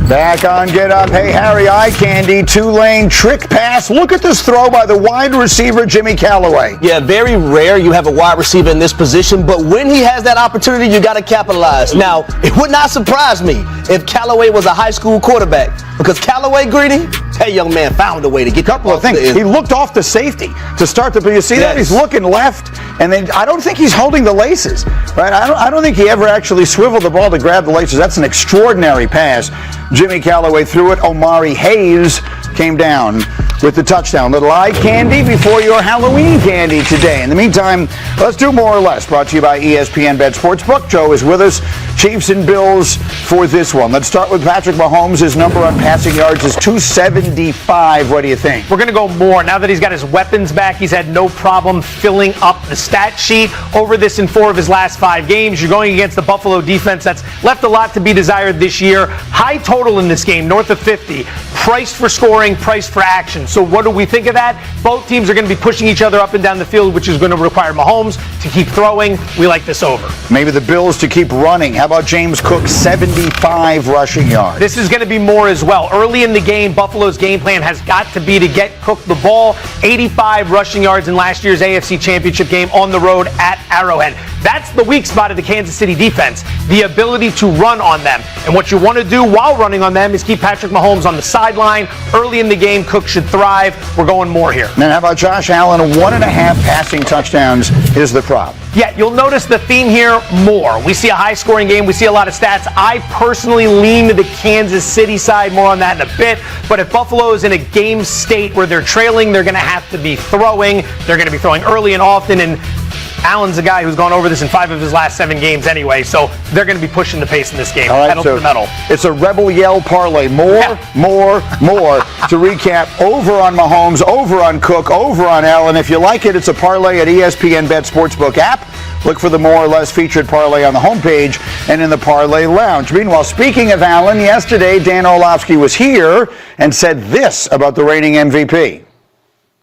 Back on Get Up. Hey, Harry, eye candy, Tulane trick pass. Look at this throw by the wide receiver, Jimmy Callaway. Yeah, very rare you have a wide receiver in this position, but when he has that opportunity, you got to capitalize. Now, it would not surprise me if Callaway was a high school quarterback, because Callaway, Greedy, that young man found a way to get a couple of things. He looked off the safety to start the. You see that? He's looking left, and then I don't think he's holding the laces. Right? I don't think he ever actually swiveled the ball to grab the laces. That's an extraordinary pass. Jimmy Callaway threw it. Omari Hayes came down with the touchdown. Little eye candy before your Halloween candy today. In the meantime, let's do more or less. Brought to you by ESPN Bet Sportsbook. Joe is with us. Chiefs and Bills for this one. Let's start with Patrick Mahomes. His number on passing yards is 275. What do you think? We're going to go more. Now that he's got his weapons back, he's had no problem filling up the stat sheet. Over this in 4 of his last 5 games. You're going against the Buffalo defense that's left a lot to be desired this year. High total in this game, north of 50. Priced for scoring, priced for action. So what do we think of that? Both teams are going to be pushing each other up and down the field, which is going to require Mahomes to keep throwing. We like this over. Maybe the Bills to keep running. How about James Cook, 75 rushing yards? This is going to be more as well. Early in the game, Buffalo's game plan has got to be to get Cook the ball. 85 rushing yards in last year's AFC Championship game on the road at Arrowhead. That's the weak spot of the Kansas City defense, the ability to run on them. And what you want to do while running on them is keep Patrick Mahomes on the sideline. Early in the game, Cook should thrive. We're going more here. Then how about Josh Allen? 1.5 passing touchdowns is the prop. Yeah, you'll notice the theme here more. We see a high-scoring game. We see a lot of stats. I personally lean to the Kansas City side. More on that in a bit. But if Buffalo is in a game state where they're trailing, they're going to have to be throwing. They're going to be throwing early and often. And Allen's a guy who's gone over this in 5 of his last 7 games anyway, so they're going to be pushing the pace in this game. All right, Pedal to the metal. It's a rebel yell parlay. More. To recap, over on Mahomes, over on Cook, over on Allen. If you like it, it's a parlay at ESPN Bet Sportsbook app. Look for the more or less featured parlay on the homepage and in the parlay lounge. Meanwhile, speaking of Allen, yesterday Dan Orlovsky was here and said this about the reigning MVP.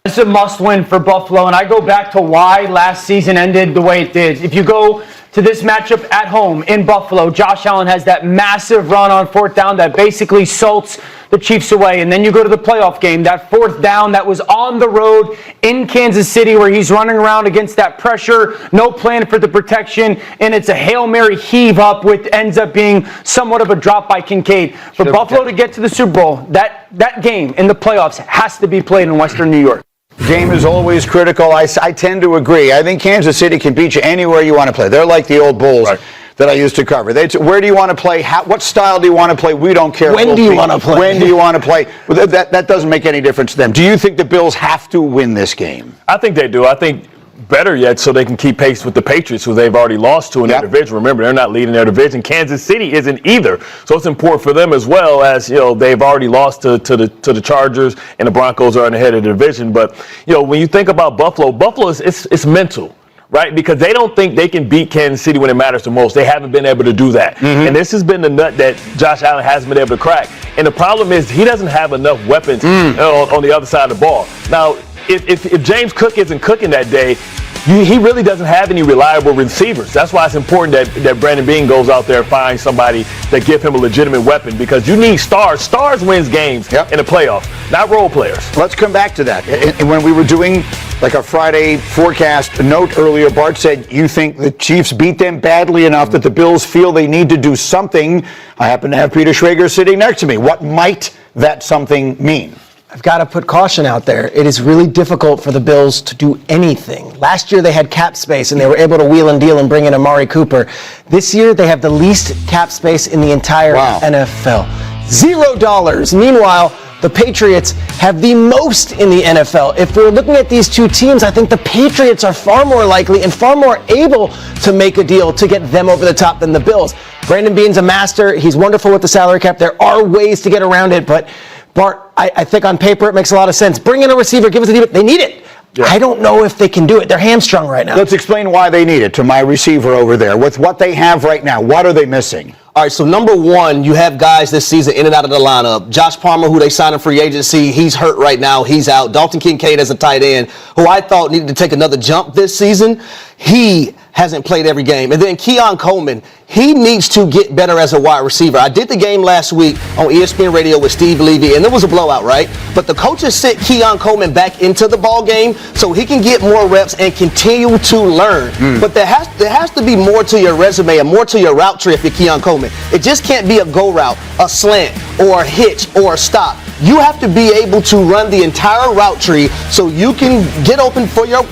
It's a must-win for Buffalo, and I go back to why last season ended the way it did. If you go to this matchup at home in Buffalo, Josh Allen has that massive run on 4th down that basically salts the Chiefs away. And then you go to the playoff game, that 4th down that was on the road in Kansas City where he's running around against that pressure, no plan for the protection, and it's a Hail Mary heave up, which ends up being somewhat of a drop by Kincaid. For Buffalo to get to the Super Bowl, that game in the playoffs has to be played in Western New York. Game is always critical. I tend to agree. I think Kansas City can beat you anywhere you want to play. They're like the old Bulls that I used to cover. Where do you want to play? What style do you want to play? We don't care. When do you want to play? When do you want to play? Well, that doesn't make any difference to them. Do you think the Bills have to win this game? I think they do. I think better yet, so they can keep pace with the Patriots, who they've already lost to in their division. Remember, they're not leading their division. Kansas City isn't either. So it's important for them as well, as they've already lost to the Chargers, and the Broncos are in the head of the division. But when you think about Buffalo is it's mental. Right? Because they don't think they can beat Kansas City when it matters the most. They haven't been able to do that. Mm-hmm. And this has been the nut that Josh Allen hasn't been able to crack. And the problem is he doesn't have enough weapons on the other side of the ball. Now, if James Cook isn't cooking that day, he really doesn't have any reliable receivers. That's why it's important that Brandon Beane goes out there and finds somebody that give him a legitimate weapon, because you need stars. Stars wins games in the playoffs, not role players. Let's come back to that. And when we were doing like a Friday forecast note earlier, Bart said you think the Chiefs beat them badly enough that the Bills feel they need to do something. I happen to have Peter Schrager sitting next to me. What might that something mean? I've got to put caution out there. It is really difficult for the Bills to do anything. Last year they had cap space and they were able to wheel and deal and bring in Amari Cooper. This year they have the least cap space in the entire NFL. $0. Meanwhile, the Patriots have the most in the NFL. If we're looking at these two teams, I think the Patriots are far more likely and far more able to make a deal to get them over the top than the Bills. Brandon Beane's a master. He's wonderful with the salary cap. There are ways to get around it, but Bart, I think on paper it makes a lot of sense. Bring in a receiver, give us a deal. They need it. Yeah. I don't know if they can do it. They're hamstrung right now. Let's explain why they need it to my receiver over there. With what they have right now, what are they missing? All right, so number one, you have guys this season in and out of the lineup. Josh Palmer, who they signed in free agency, he's hurt right now. He's out. Dalton Kincaid as a tight end, who I thought needed to take another jump this season. He hasn't played every game. And then Keon Coleman, he needs to get better as a wide receiver. I did the game last week on ESPN Radio with Steve Levy, and it was a blowout, right? But the coaches sent Keon Coleman back into the ball game so he can get more reps and continue to learn. But there has to be more to your resume and more to your route tree if you're Keon Coleman. It just can't be a go route, a slant, or a hitch, or a stop. You have to be able to run the entire route tree so you can get open for your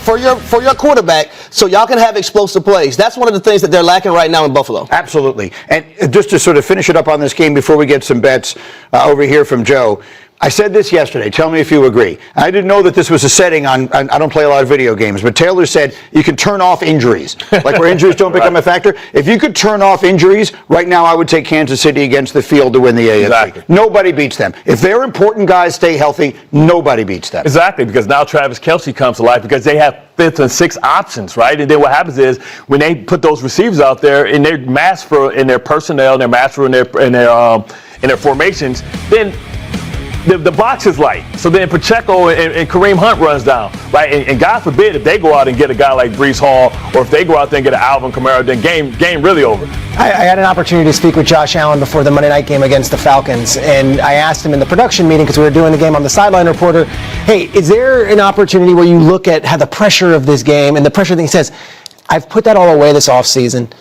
quarterback so y'all can have explosive plays. That's one of the things that they're lacking right now in Buffalo. Absolutely. And just to sort of finish it up on this game before we get some bets over here from Joe, I said this yesterday. Tell me if you agree. I didn't know that this was a setting on I don't play a lot of video games, but Taylor said you can turn off injuries, like where injuries don't become a factor. If you could turn off injuries, right now I would take Kansas City against the field to win the AFC. Exactly. Nobody beats them. If their important guys stay healthy, nobody beats them. Exactly, because now Travis Kelce comes to life because they have fifth and sixth options, right? And then what happens is when they put those receivers out there and they're masked for in their personnel, and they're masked for in their formations, then the box is light. So then Pacheco and Kareem Hunt runs down, right? And God forbid if they go out and get a guy like Breece Hall, or if they go out there and get an Alvin Kamara, then game really over. I had an opportunity to speak with Josh Allen before the Monday night game against the Falcons, and I asked him in the production meeting, because we were doing the game on the sideline reporter, hey, is there an opportunity where you look at how the pressure of this game and the pressure thing? He says, I've put that all away this offseason.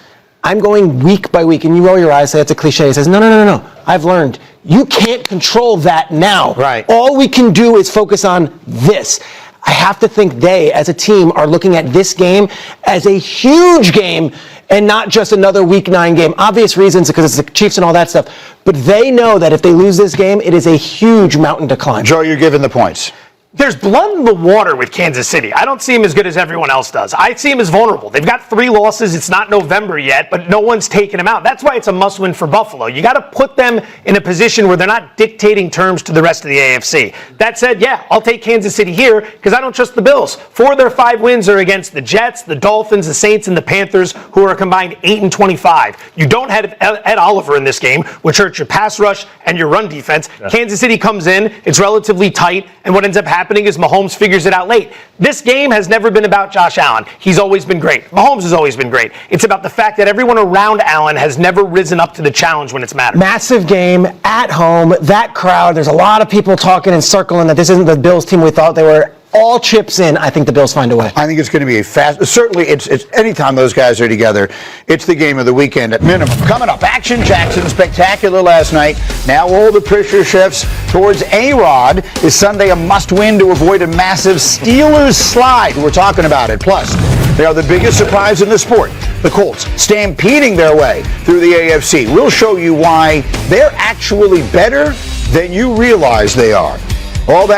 I'm going week by week, and you roll your eyes, say it's a cliche. He says, no. I've learned you can't control that now. Right. All we can do is focus on this. I have to think they, as a team, are looking at this game as a huge game and not just another Week 9 game. Obvious reasons, because it's the Chiefs and all that stuff. But they know that if they lose this game, it is a huge mountain to climb. Joe, you're giving the points. There's blood in the water with Kansas City. I don't see him as good as everyone else does. I see him as vulnerable. They've got 3 losses. It's not November yet, but no one's taken him out. That's why it's a must-win for Buffalo. You got to put them in a position where they're not dictating terms to the rest of the AFC. That said, yeah, I'll take Kansas City here because I don't trust the Bills. 4 of their 5 wins are against the Jets, the Dolphins, the Saints, and the Panthers, who are combined 8-25. You don't have Ed Oliver in this game, which hurts your pass rush and your run defense. Yeah. Kansas City comes in, it's relatively tight, and what ends up happening is Mahomes figures it out late. This game has never been about Josh Allen. He's always been great. Mahomes has always been great. It's about the fact that everyone around Allen has never risen up to the challenge when it's mattered. Massive game at home. That crowd, there's a lot of people talking and circling that this isn't the Bills team we thought they were. All chips in. I think the Bills find a way. I think it's going to be certainly it's anytime those guys are together, it's the game of the weekend at minimum. Coming up, Action Jackson, spectacular last night. Now all the pressure shifts towards A-Rod. Is Sunday a must-win to avoid a massive Steelers slide? We're talking about it. Plus, they are the biggest surprise in the sport. The Colts stampeding their way through the AFC. We'll show you why they're actually better than you realize they are. All that